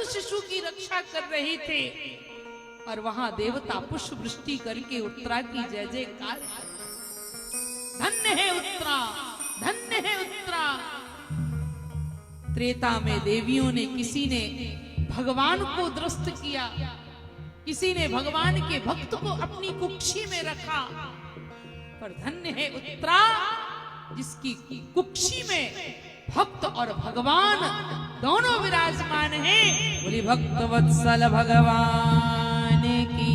शिशु की रक्षा कर रहे थे और वहां देवता पुष्प वृष्टि करके उत्तरा की जय जयकार। धन्य है उत्तरा, धन्य है उत्तरा। त्रेता में देवियों ने, किसी ने भगवान को त्रस्त किया, किसी ने भगवान के भक्त को अपनी कुक्षी में रखा, पर धन्य है उत्तरा जिसकी कुक्षी में भक्त और भगवान दोनों विराजमान हैं। बोली भक्त वत्सल भगवान की।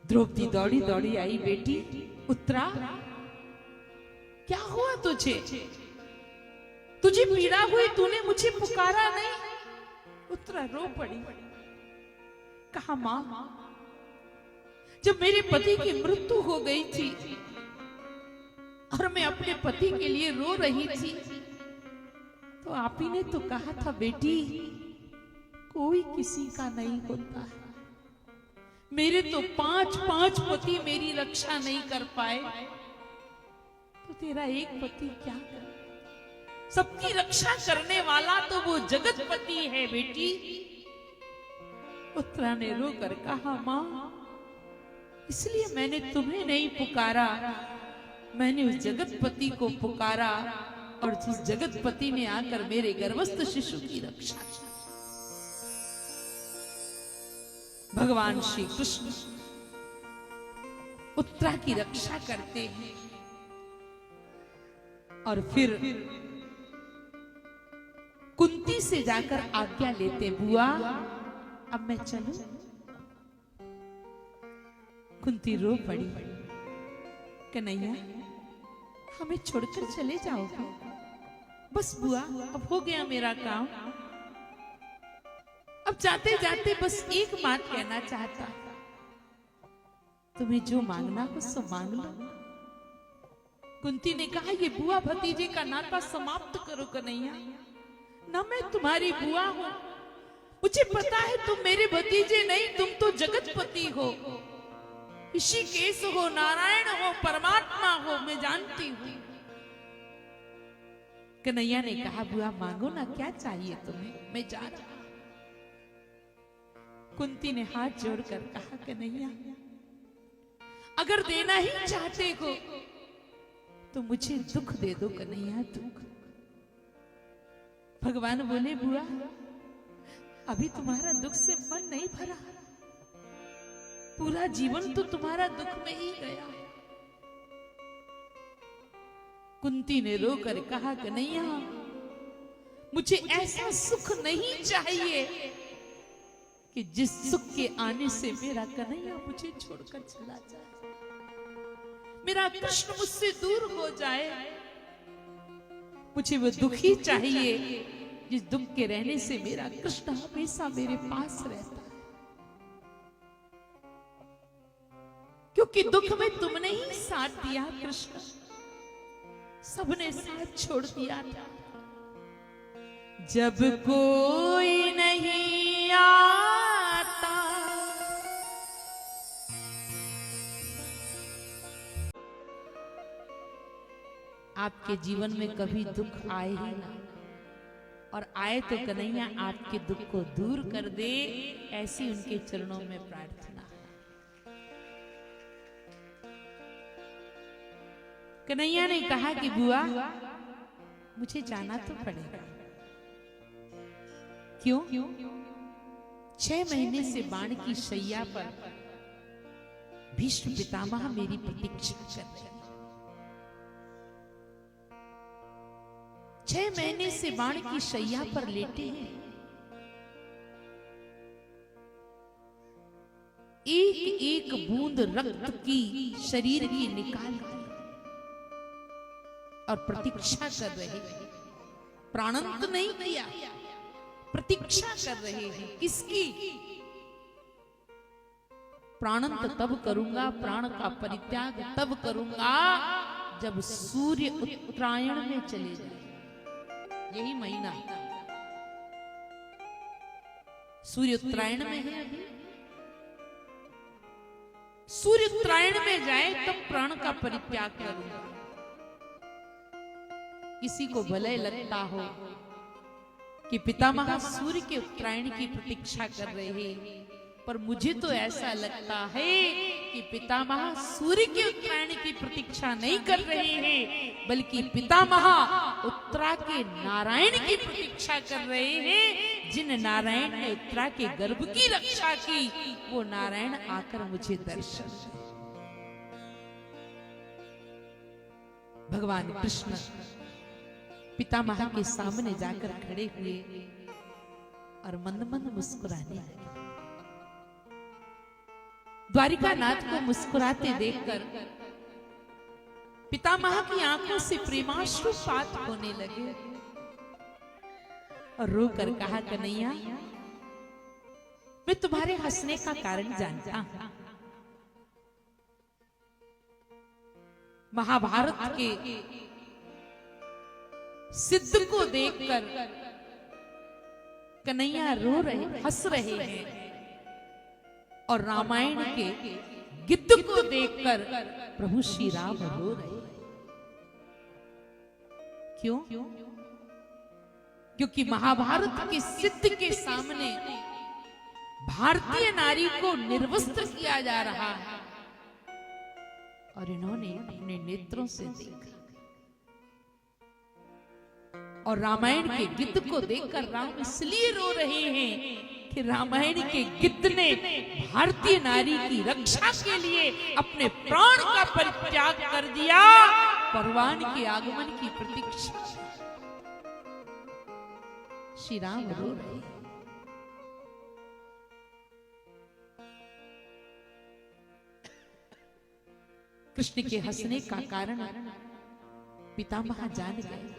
द्रौपदी दौड़ी दौड़ी आई, बेटी उत्तरा क्या हुआ तुझे? तुझे पीड़ा हुई, तूने मुझे पुकारा नहीं। उत्तरा रो पड़ी, कहा मां, जब मेरे पति की मृत्यु हो गई थी और मैं अपने पति के लिए रो रही थी, तो आप ही ने तो कहा था बेटी कोई किसी का नहीं होता है। मेरे तो 5 पति मेरी रक्षा नहीं कर पाए, तो तेरा एक पति क्या कर? सबकी रक्षा करने वाला तो वो जगतपति है बेटी। उत्तरा ने रोकर कहा मां, इसलिए मैंने तुम्हें नहीं पुकारा, मैंने उस जगतपति को पुकारा और उस जगतपति ने आकर मेरे गर्भस्थ शिशु की रक्षा की। भगवान श्री कृष्ण उत्तरा की रक्षा करते हैं और फिर कुंती से जाकर आज्ञा लेते, बुआ अब मैं चलूं? कुंती रो पड़ी, कन्हैया हमें छोड़कर चले जाओगे? बस बुआ अब हो गया मेरा काम, अब जाते जाते बस एक बात कहना चाहता, तुम्हें जो मांगना हो सो मांग लो। कुंती ने कहा ये बुआ भतीजे का नाता समाप्त करो कन्हैया, ना मैं तुम्हारी बुआ हूं, मुझे पता है तुम मेरे भतीजे नहीं, तुम तो जगतपति हो, ऋषिकेश हो, नारायण हो, परमात्मा हो, मैं जानती हूं। कन्हैया ने कहा बुआ मांगो ना, क्या चाहिए तुम्हें, मैं जा रहा। कुंती ने हाथ जोड़कर कहा कन्हैया अगर देना ही चाहते हो तो मुझे दुख दे दो कन्हैया, दुख। भगवान बोले बुआ अभी तुम्हारा दुख से मन नहीं भरा, पूरा जीवन तो तुम्हारा दुख में ही गया। कुंती ने रोकर कहा कन्हैया मुझे ऐसा सुख नहीं चाहिए कि जिस सुख के आने से मेरा कन्हैया मुझे छोड़कर चला जाए, मेरा कृष्ण मुझसे दूर हो जाए। मुझे वो दुखी चाहिए जिस दुख के रहने से मेरा कृष्ण हमेशा मेरे पास रहता है, क्योंकि दुख में तुमने ही साथ दिया कृष्ण, सबने साथ छोड़ दिया था। जब कोई नहीं आता आपके जीवन में कभी दुख आए ही ना, और आए तो कन्हैया आपके दुख को दूर कर दे, ऐसी उनके चरणों में प्रार्थना है। कन्हैया ने कहा कि बुआ मुझे जाना तो पड़ेगा। क्यों? 6 महीने से बाण की शैया पर भीष्म पितामह मेरी प्रतीक्षा कर रहे हैं। 6 महीने से बाण की शैया पर लेटे हैं, एक एक बूंद रक्त की शरीर की निकाल दी और प्रतीक्षा कर रहे हैं। प्राणांत नहीं किया, प्रतीक्षा कर रहे हैं। किसकी? प्राणांत तब करूंगा, प्राण का परित्याग तब करूंगा जब सूर्य उत्तरायण में चले जाए। यही महीना सूर्य उत्तरायण में है अभी, सूर्य उत्तरायण में जाए तब प्राण का परित्याग करूंगा। किसी को भले लगता हो कि पितामह सूर्य के उत्तरायण की प्रतीक्षा कर रहे हैं, पर मुझे तो ऐसा लगता है कि पितामह सूर्य के उत्तरायण की प्रतीक्षा नहीं कर रहे हैं, बल्कि पितामह उत्तरा के नारायण की प्रतीक्षा कर रहे हैं। जिन नारायण ने उत्तरा के गर्भ की रक्षा की, वो नारायण आकर मुझे दर्शन। भगवान कृष्ण पितामह के सामने जाकर खड़े हुए और मंद मंद मुस्कुराने लगे। द्वारिका नाथ को मुस्कुराते देखकर पितामह की आंखों से प्रेमाश्रुपात होने लगे और रोकर कहा, कन्हैया, मैं तुम्हारे हंसने का कारण जानता हूं। महाभारत के सिद्ध को देखकर कन्हैया रो रहे, हंस रहे हैं, और रामायण के गिद्ध को देखकर प्रभु श्री राम रो रहे हैं। क्यों? क्योंकि महाभारत के सिद्ध के सामने भारतीय नारी को निर्वस्त्र किया जा रहा है, और इन्होंने अपने नेत्रों से देखा। और रामायण के गिद्ध को देखकर राम इसलिए रो रहे हैं कि रामायण के गिद्ध ने भारतीय नारी की रक्षा के लिए अपने प्राण का परित्याग कर दिया, भगवान के आगमन की प्रतीक्षा। श्री राम रो रहे हैं। कृष्ण के हंसने का कारण पितामह जान गए।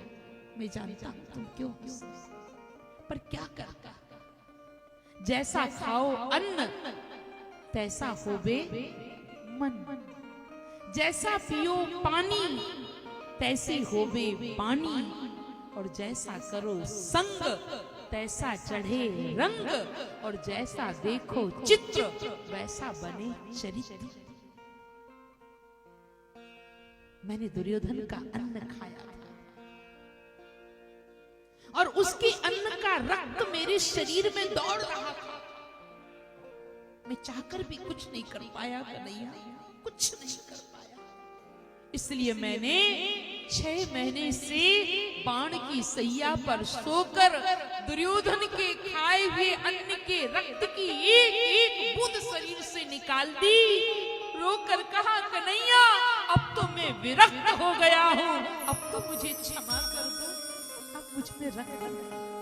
मैं जानता हूं तुम क्यों हंसते, पर क्या करता। जैसा खाओ अन्न तैसा होवे मन, जैसा पियो पानी तैसी होवे पानी, और जैसा करो संग तैसा चढ़े रंग, और जैसा देखो चित्र वैसा बने चरित्र। मैंने दुर्योधन का अन्न खाया था, और उसके अन्न का रक्त मेरे शरीर में दौड़ रहा था। मैं चाहकर भी कुछ नहीं कर पाया कन्हैया, कुछ नहीं कर पाया। इसलिए मैंने 6 महीने से बाण की सैया पर सोकर दुर्योधन के खाए हुए अन्न के रक्त की एक एक बूंद शरीर से निकाल दी। रोकर कहा, कन्हैया, अब तो मैं विरक्त हो गया हूं, अब तो मुझे क्षमा कर दो, अब मुझ में रक्त नहीं।